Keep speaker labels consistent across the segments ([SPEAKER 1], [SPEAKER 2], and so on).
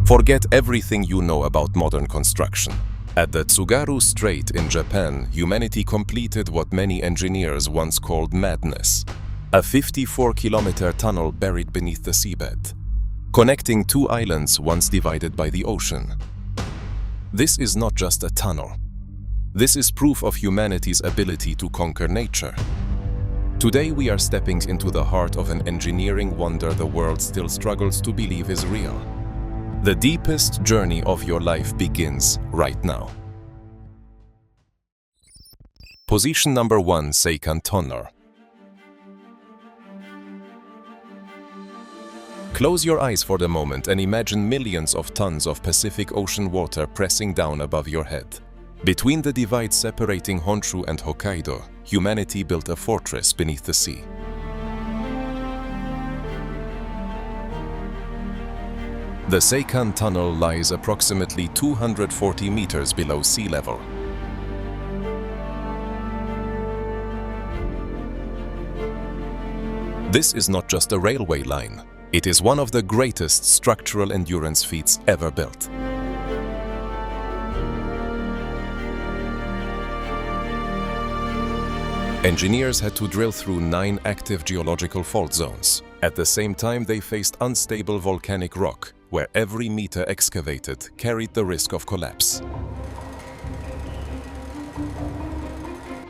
[SPEAKER 1] Forget everything you know about modern construction. At the Tsugaru Strait in Japan, humanity completed what many engineers once called madness. A 54-kilometer tunnel buried beneath the seabed, connecting two islands once divided by the ocean. This is not just a tunnel. This is proof of humanity's ability to conquer nature. Today we are stepping into the heart of an engineering wonder the world still struggles to believe is real. The deepest journey of your life begins right now. Position number 1, Seikan Tunnel. Close your eyes for the moment and imagine millions of tons of Pacific Ocean water pressing down above your head. Between the divide separating Honshu and Hokkaido, humanity built a fortress beneath the sea. The Seikan Tunnel lies approximately 240 meters below sea level. This is not just a railway line. It is one of the greatest structural endurance feats ever built. Engineers had to drill through 9 active geological fault zones. At the same time, they faced unstable volcanic rock, where every meter excavated carried the risk of collapse.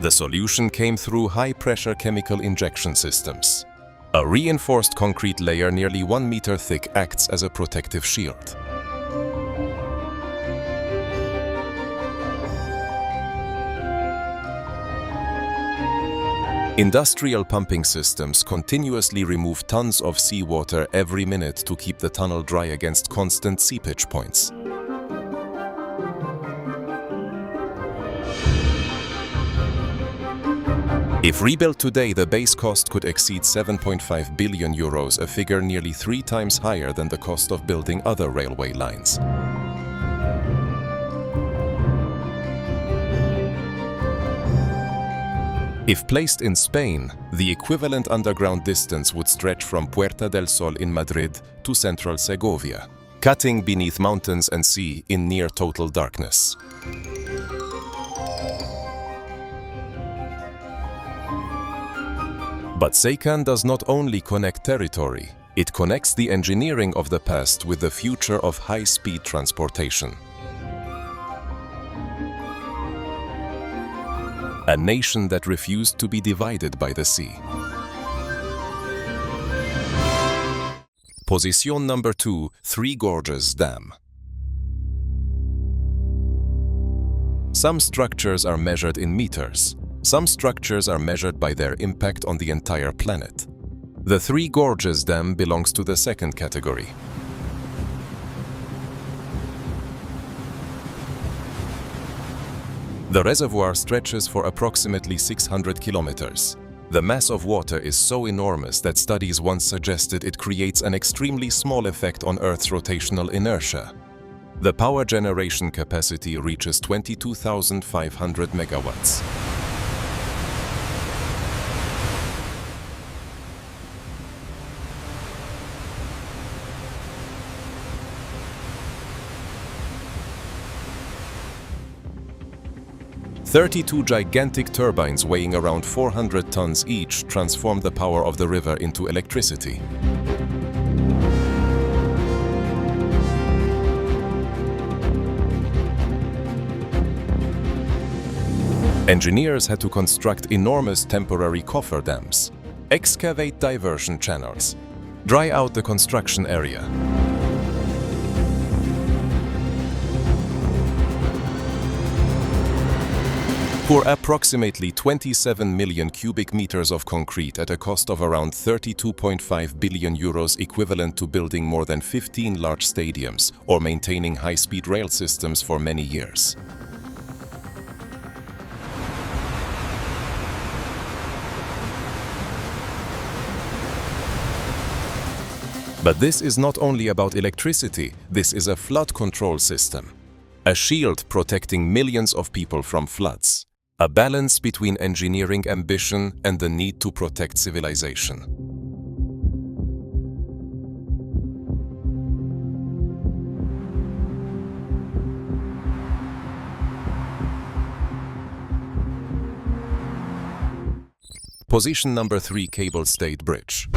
[SPEAKER 1] The solution came through high-pressure chemical injection systems. A reinforced concrete layer nearly 1 meter thick acts as a protective shield. Industrial pumping systems continuously remove tons of seawater every minute to keep the tunnel dry against constant seepage points. If rebuilt today, the base cost could exceed 7.5 billion euros, a figure nearly 3 times higher than the cost of building other railway lines. If placed in Spain, the equivalent underground distance would stretch from Puerta del Sol in Madrid to central Segovia, cutting beneath mountains and sea in near total darkness. But Seikan does not only connect territory, it connects the engineering of the past with the future of high-speed transportation. A nation that refused to be divided by the sea. Position number 2, Three Gorges Dam. Some structures are measured in meters. Some structures are measured by their impact on the entire planet. The Three Gorges Dam belongs to the second category. The reservoir stretches for approximately 600 kilometers. The mass of water is so enormous that studies once suggested it creates an extremely small effect on Earth's rotational inertia. The power generation capacity reaches 22,500 megawatts. "32 gigantic turbines weighing around 400 tons each transform the power of the river into electricity. Engineers had to construct enormous temporary cofferdams, excavate diversion channels, dry out the construction area. Pour approximately 27 million cubic meters of concrete at a cost of around 32.5 billion euros, equivalent to building more than 15 large stadiums or maintaining high-speed rail systems for many years. But this is not only about electricity, this is a flood control system. A shield protecting millions of people from floods. A balance between engineering ambition and the need to protect civilization. Position number 3, cable-stayed bridge.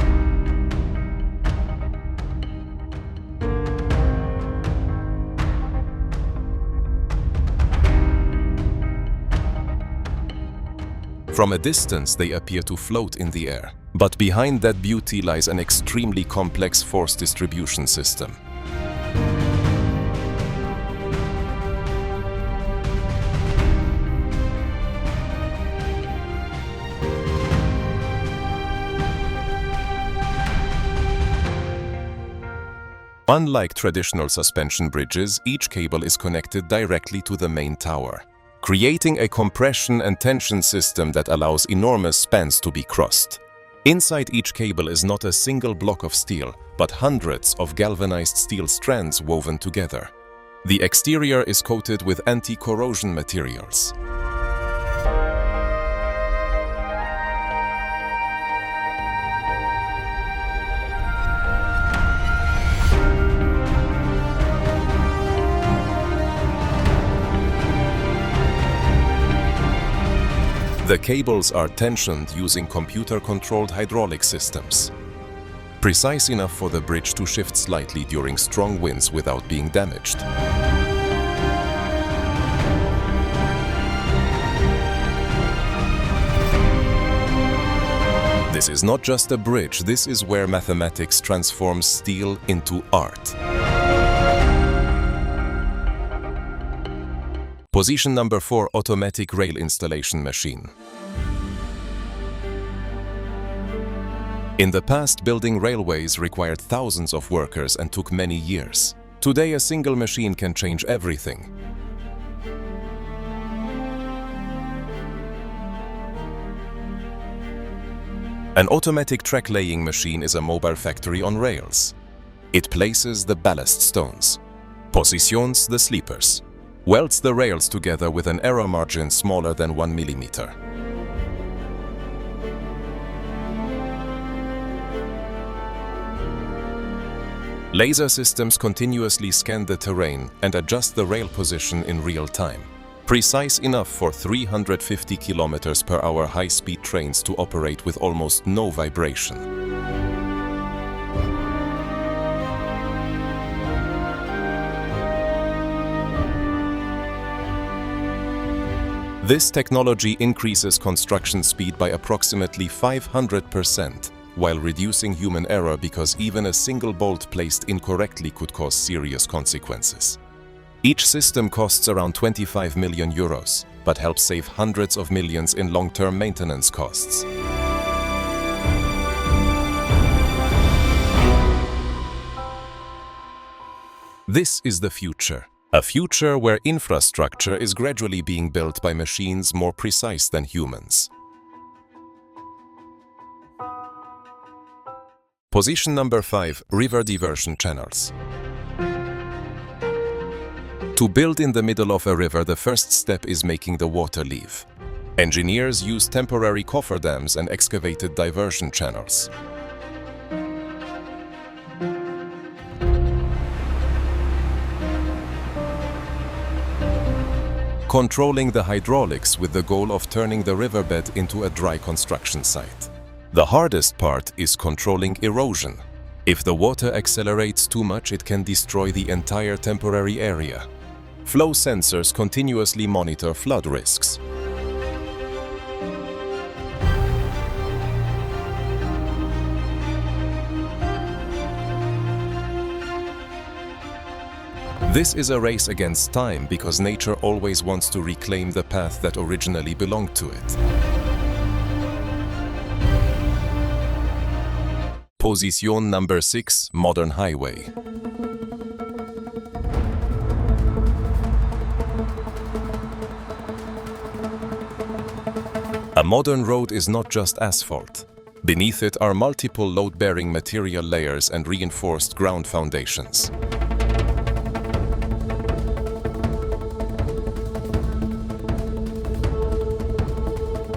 [SPEAKER 1] From a distance, they appear to float in the air. But behind that beauty lies an extremely complex force distribution system. Unlike traditional suspension bridges, each cable is connected directly to the main tower, creating a compression and tension system that allows enormous spans to be crossed. Inside each cable is not a single block of steel, but hundreds of galvanized steel strands woven together. The exterior is coated with anti-corrosion materials. The cables are tensioned using computer-controlled hydraulic systems, precise enough for the bridge to shift slightly during strong winds without being damaged. This is not just a bridge, this is where mathematics transforms steel into art. Position number 4, automatic rail installation machine. In the past, building railways required thousands of workers and took many years. Today, a single machine can change everything. An automatic track laying machine is a mobile factory on rails. It places the ballast stones, positions the sleepers, welds the rails together with an error margin smaller than 1 millimeter. Laser systems continuously scan the terrain and adjust the rail position in real time, precise enough for 350 km/h high-speed trains to operate with almost no vibration. This technology increases construction speed by approximately 500%, while reducing human error because even a single bolt placed incorrectly could cause serious consequences. Each system costs around 25 million euros, but helps save hundreds of millions in long-term maintenance costs. This is the future. A future where infrastructure is gradually being built by machines more precise than humans. Position number 5, river diversion channels. To build in the middle of a river, the first step is making the water leave. Engineers use temporary cofferdams and excavated diversion channels. Controlling the hydraulics with the goal of turning the riverbed into a dry construction site. The hardest part is controlling erosion. If the water accelerates too much, it can destroy the entire temporary area. Flow sensors continuously monitor flood risks. This is a race against time because nature always wants to reclaim the path that originally belonged to it. Position number 6, modern highway. A modern road is not just asphalt. Beneath it are multiple load-bearing material layers and reinforced ground foundations.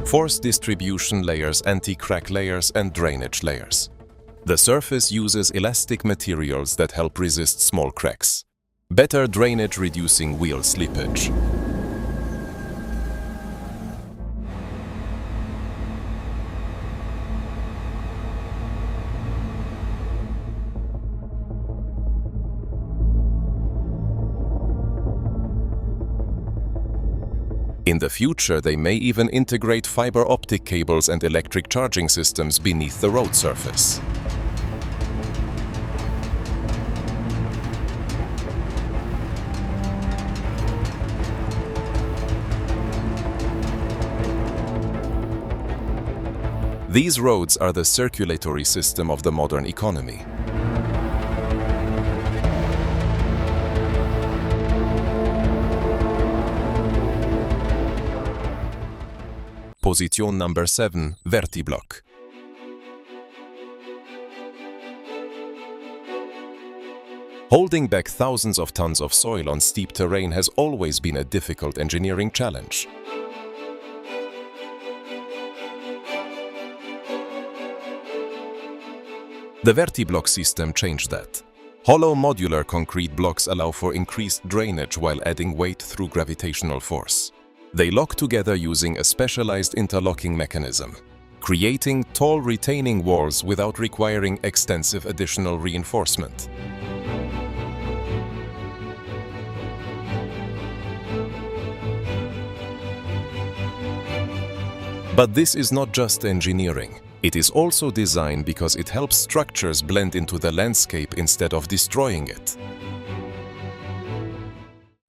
[SPEAKER 1] Force distribution layers, anti-crack layers, and drainage layers. The surface uses elastic materials that help resist small cracks. Better drainage reducing wheel slippage. In the future, they may even integrate fiber optic cables and electric charging systems beneath the road surface. These roads are the circulatory system of the modern economy. Position number 7, Vertiblock. Holding back thousands of tons of soil on steep terrain has always been a difficult engineering challenge. The Vertiblock system changed that. Hollow modular concrete blocks allow for increased drainage while adding weight through gravitational force. They lock together using a specialized interlocking mechanism, creating tall retaining walls without requiring extensive additional reinforcement. But this is not just engineering. It is also design because it helps structures blend into the landscape instead of destroying it.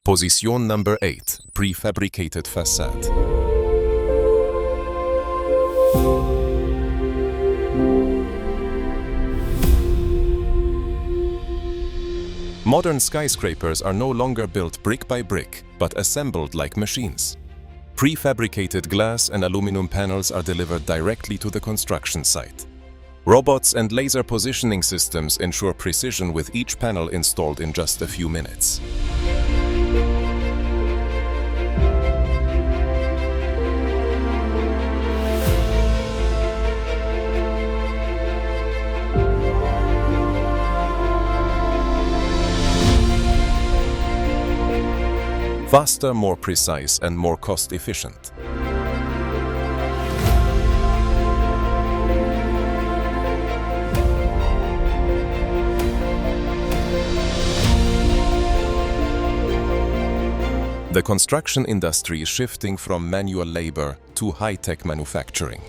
[SPEAKER 1] Position number 8, prefabricated facade. Modern skyscrapers are no longer built brick by brick, but assembled like machines. Prefabricated glass and aluminum panels are delivered directly to the construction site. Robots and laser positioning systems ensure precision with each panel installed in just a few minutes. Faster, more precise, and more cost-efficient. The construction industry is shifting from manual labor to high-tech manufacturing.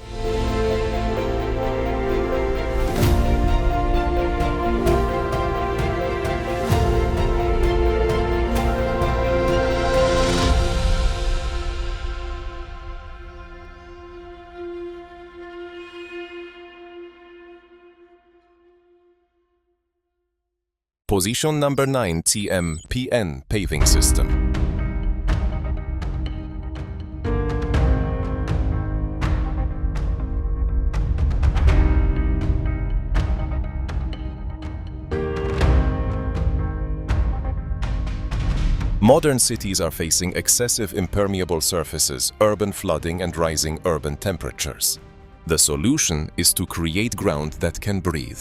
[SPEAKER 1] Position number 9, TM-PN paving system. Modern cities are facing excessive impermeable surfaces, urban flooding, and rising urban temperatures. The solution is to create ground that can breathe.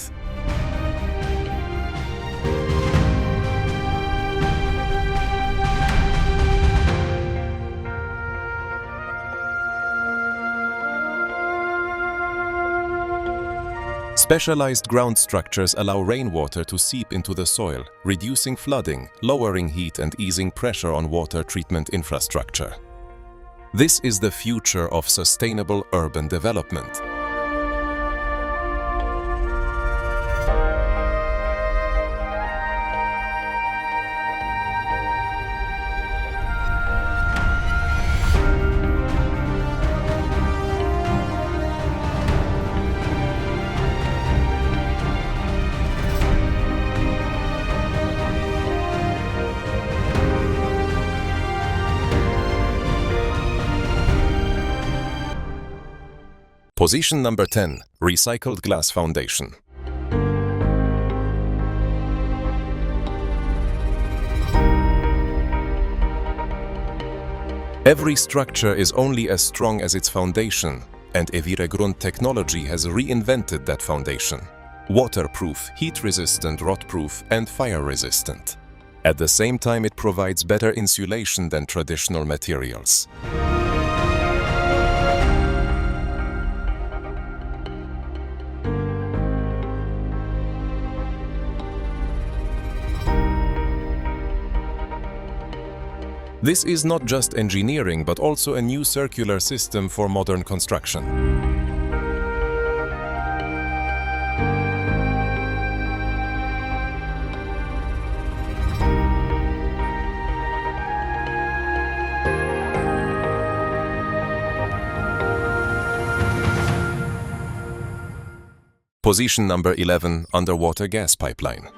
[SPEAKER 1] Specialized ground structures allow rainwater to seep into the soil, reducing flooding, lowering heat, and easing pressure on water treatment infrastructure. This is the future of sustainable urban development. Position number 10, recycled glass foundation. Every structure is only as strong as its foundation, and Eviregrund technology has reinvented that foundation. Waterproof, heat-resistant, rot-proof, and fire-resistant. At the same time, it provides better insulation than traditional materials. This is not just engineering, but also a new circular system for modern construction. Position number 11, underwater gas pipeline.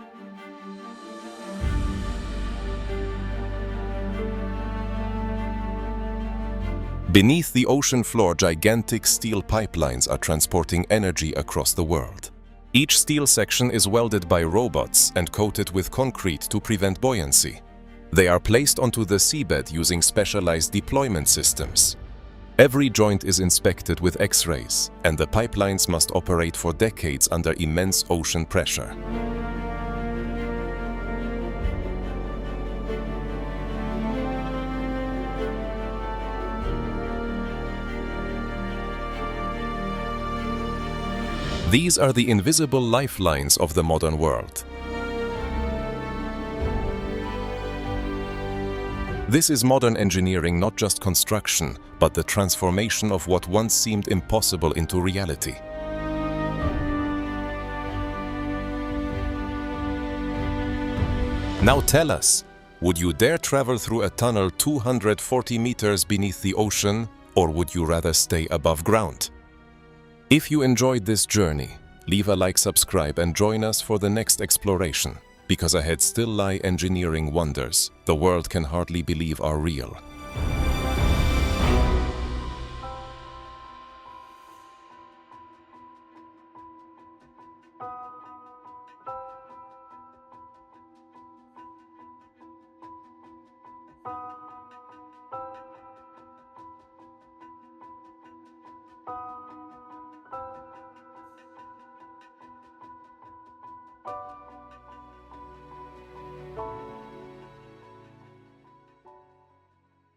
[SPEAKER 1] Beneath the ocean floor, gigantic steel pipelines are transporting energy across the world. Each steel section is welded by robots and coated with concrete to prevent buoyancy. They are placed onto the seabed using specialized deployment systems. Every joint is inspected with X-rays, and the pipelines must operate for decades under immense ocean pressure. These are the invisible lifelines of the modern world. This is modern engineering, not just construction, but the transformation of what once seemed impossible into reality. Now tell us, would you dare travel through a tunnel 240 meters beneath the ocean, or would you rather stay above ground? If you enjoyed this journey, leave a like, subscribe, and join us for the next exploration. Because ahead still lie engineering wonders the world can hardly believe are real.